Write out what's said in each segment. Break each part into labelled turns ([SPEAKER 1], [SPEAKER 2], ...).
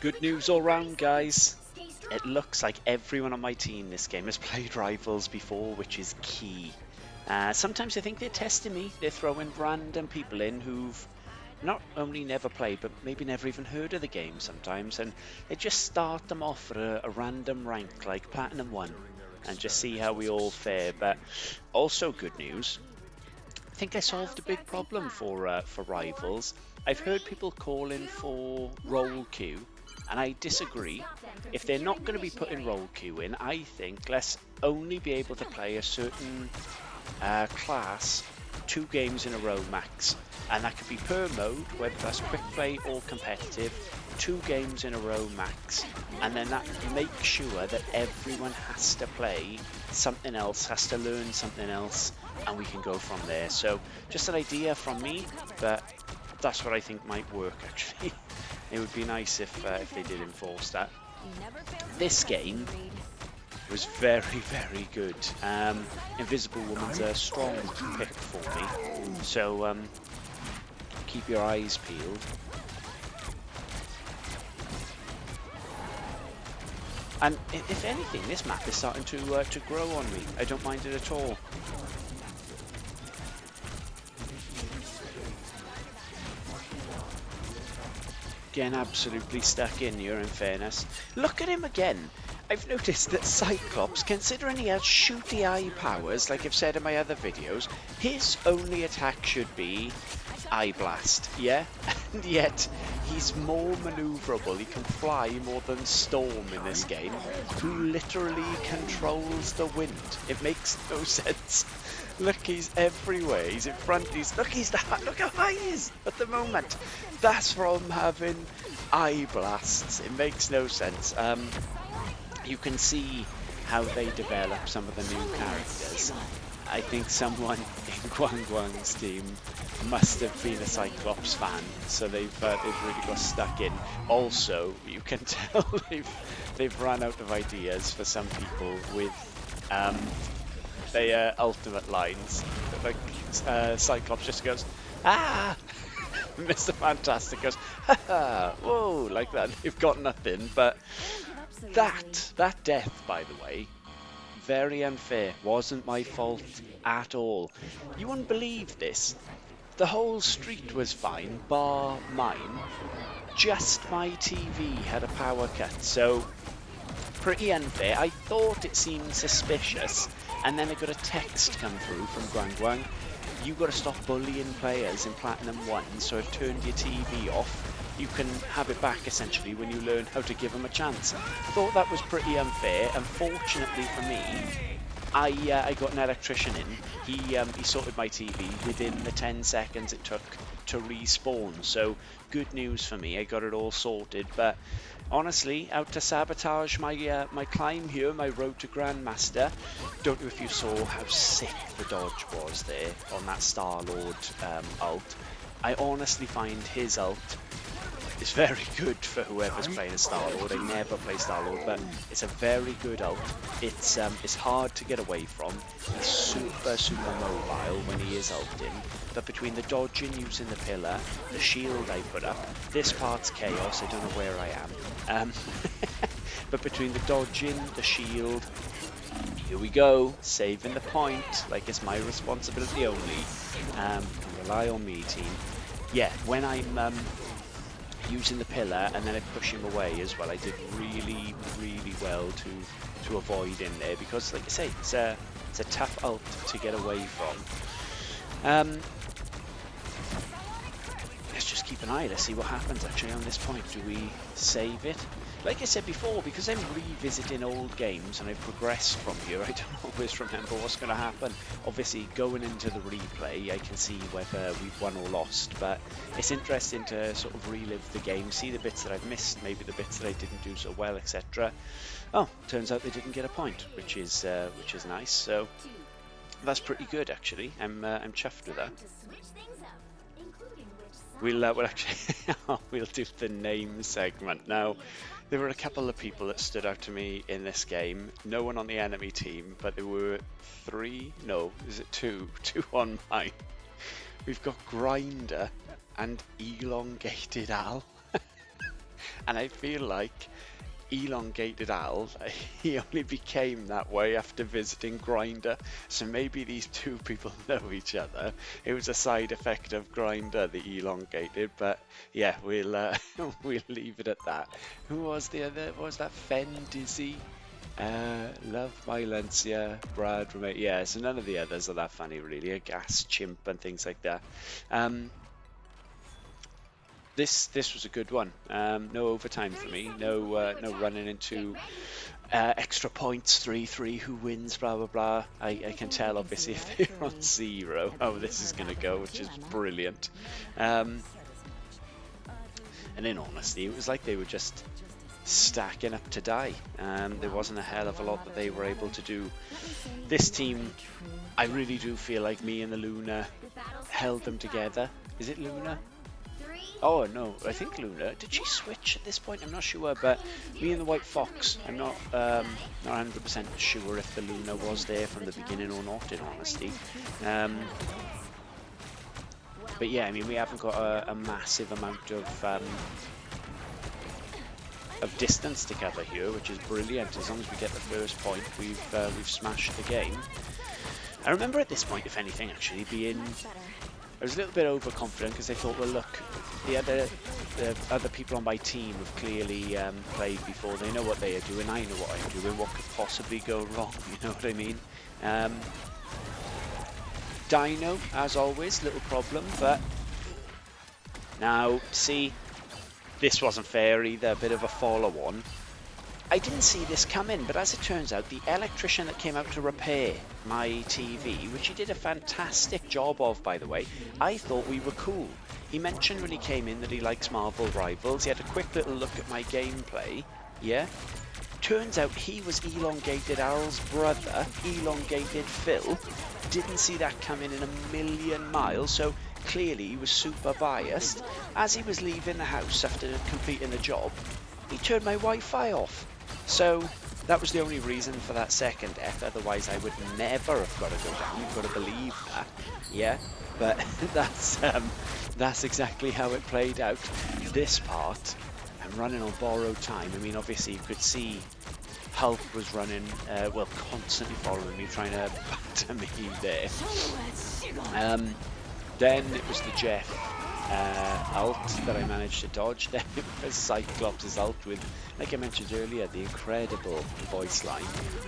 [SPEAKER 1] Good news all round, guys. It looks like everyone on my team this game has played Rivals before, which is key. Sometimes I think they're testing me. They're throwing random people in who've not only never played, but maybe never even heard of the game sometimes, and they just start them off at a random rank like Platinum 1 and just see how we all fare. But also good news, I think I solved a big problem for Rivals. I've heard people calling for roll queue, and I disagree. If they're not going to be putting roll queue in, I think let's only be able to play a certain class 2 games in a row max, and that could be per mode, whether that's quick play or competitive. 2 games in a row max, and then that makes sure that everyone has to play something else, has to learn something else, and we can go from there. So just an idea from me, but that's what I think might work actually. It would be nice if they did enforce that. This game was very good. Invisible Woman's a strong pick for me, so keep your eyes peeled. And if anything, this map is starting to grow on me. I don't mind it at all. Getting absolutely stuck in here, in fairness. Look at him again. I've noticed that Cyclops, considering he has shooty eye powers, like I've said in my other videos, his only attack should be Eye Blast, yeah? And yet, he's more manoeuvrable. He can fly more than Storm in this game, who literally controls the wind. It makes no sense. Look, he's everywhere. He's in front. Look how high he is at the moment. That's from having Eye Blasts. It makes no sense. You can see how they develop some of the new characters. I think someone in Guang Guang's team must have been a Cyclops fan, so they've really got stuck in. Also, you can tell they've run out of ideas for some people with their ultimate lines. Like Cyclops just goes, ah! Mr. Fantastic goes, ha ha, whoa, like that. They've got nothing, but that death, by the way, very unfair. Wasn't my fault at all. You wouldn't believe this. The whole street was fine, bar mine. Just my TV had a power cut, so pretty unfair. I thought it seemed suspicious, and then I got a text come through from Guang Guang. You got to stop bullying players in Platinum 1, so I've turned your TV off. You can have it back essentially when you learn how to give them a chance. Thought that was pretty unfair. Unfortunately for me, I got an electrician in. He sorted my TV within the 10 seconds it took to respawn. So good news for me. I got it all sorted. But honestly, out to sabotage my my climb here, my road to Grandmaster. Don't know if you saw how sick the dodge was there on that Star-Lord ult. I honestly find his ult is very good for whoever's playing a Star-Lord. I never play Star-Lord, but it's a very good ult. It's hard to get away from. He's super mobile when he is ulting. But between the dodging, using the pillar, the shield I put up, this part's chaos. I don't know where I am. But between the dodging, the shield, here we go, saving the point, like it's my responsibility only. Rely on me, team. Yeah, when I'm using the pillar and then I push him away as well, I did really well to avoid in there, because like I say, it's a tough ult to get away from. Let's just keep an eye. Let's see what happens actually on this point. Do we save it? Like I said before, because I'm revisiting old games and I've progressed from here, I don't always remember what's going to happen. Obviously, going into the replay, I can see whether we've won or lost, but it's interesting to sort of relive the game, see the bits that I've missed, maybe the bits that I didn't do so well, etc. Oh, turns out they didn't get a point, which is nice. So that's pretty good actually. I'm chuffed with that. We'll actually we'll do the name segment now. There were a couple of people that stood out to me in this game. No one on the enemy team, but there were two on mine. We've got Grinder and Elongated Al. And I feel like elongated Al, he only became that way after visiting Grinder. So maybe these two people know each other. It was a side effect of Grinder, the elongated. But yeah, we'll we'll leave it at that. Who was the other? What was that? Fen Dizzy? Love Violencia, Brad, yeah, so none of the others are that funny really, a gas chimp and things like that. This was a good one. No overtime for me, no running into extra points, 3-3, who wins, blah blah blah. I can tell obviously if they're on 0 how this is going to go, which is brilliant. And in honesty, it was like they were just stacking up to die. There wasn't a hell of a lot that they were able to do. This team, I really do feel like me and the Luna held them together. Is it Luna? Oh no, I think Luna. Did she switch at this point? I'm not sure, but me and the White Fox, I'm not 100% sure if the Luna was there from the beginning or not, in honesty. But yeah, I mean, we haven't got a massive amount of distance to cover here, which is brilliant. As long as we get the first point, we've smashed the game. I remember at this point, if anything, actually being, I was a little bit overconfident because I thought, well, look, the other people on my team have clearly played before. They know what they are doing. I know what I'm doing. What could possibly go wrong? You know what I mean? Dino, as always, little problem, but now see. This wasn't fair either, a bit of a follow-on. I didn't see this coming, but as it turns out, the electrician that came out to repair my TV, which he did a fantastic job of, by the way, I thought we were cool. He mentioned when he came in that he likes Marvel Rivals. He had a quick little look at my gameplay, yeah? Turns out he was Elongated Al's brother, Elongated Phil. Didn't see that coming in a million miles, so clearly he was super biased. As he was leaving the house after completing a job, he turned my Wi-Fi off. So that was the only reason for that second death, otherwise I would never have got to go down. You've got to believe that, yeah? But that's exactly how it played out. This part, I'm running on borrowed time. I mean, obviously you could see Hulk was running, well, constantly following me, trying to batter me there. Then it was the Jeff ult that I managed to dodge. Then it was Cyclops' ult with, like I mentioned earlier, the incredible voice line.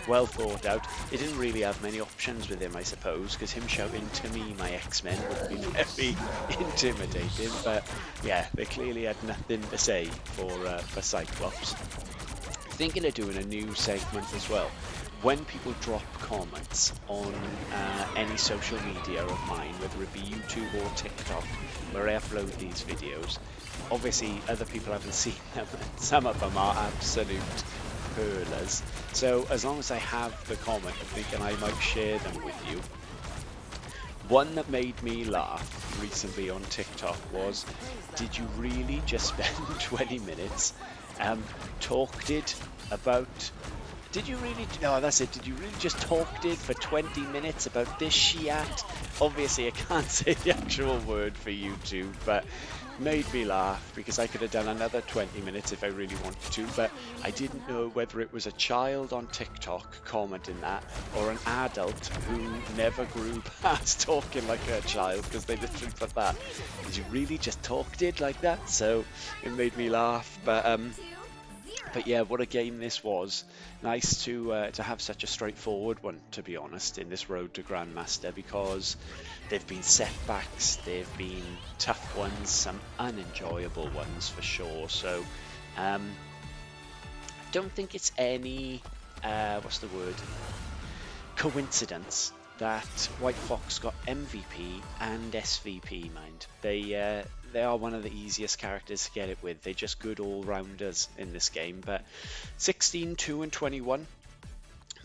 [SPEAKER 1] Well thought out. It didn't really have many options with him, I suppose, because him shouting to me, my X-Men, would be very intimidating. But yeah, they clearly had nothing to say for Cyclops. Thinking of doing a new segment as well. When people drop comments on any social media of mine, whether it be YouTube or TikTok, where I upload these videos, obviously other people haven't seen them. Some of them are absolute hurlers. So as long as I have the comment, I'm thinking I might share them with you. One that made me laugh recently on TikTok was, did you really just spend 20 minutes did you really, no, that's it, did you really just talked it for 20 minutes about this shit? Obviously I can't say the actual word for YouTube, but made me laugh because I could have done another 20 minutes if I really wanted to, but I didn't know whether it was a child on TikTok commenting that or an adult who never grew past talking like a child, because they literally put that, did you really just talked it like that? So it made me laugh, but yeah, what a game this was. Nice to have such a straightforward one, to be honest, in this road to Grandmaster, because they've been setbacks, they've been tough ones, some unenjoyable ones for sure. So I don't think it's any, coincidence that White Fox got MVP and SVP, mind. They are one of the easiest characters to get it with. They're just good all-rounders in this game. But 16, 2 and 21.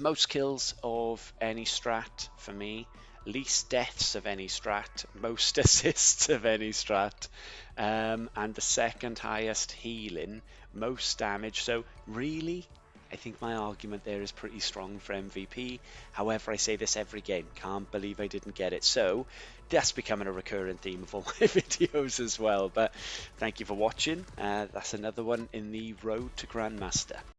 [SPEAKER 1] Most kills of any strat for me. Least deaths of any strat. Most assists of any strat. And the second highest healing. Most damage. So really, I think my argument there is pretty strong for MVP. However, I say this every game. Can't believe I didn't get it. So that's becoming a recurring theme of all my videos as well. But thank you for watching. That's another one in the road to Grandmaster.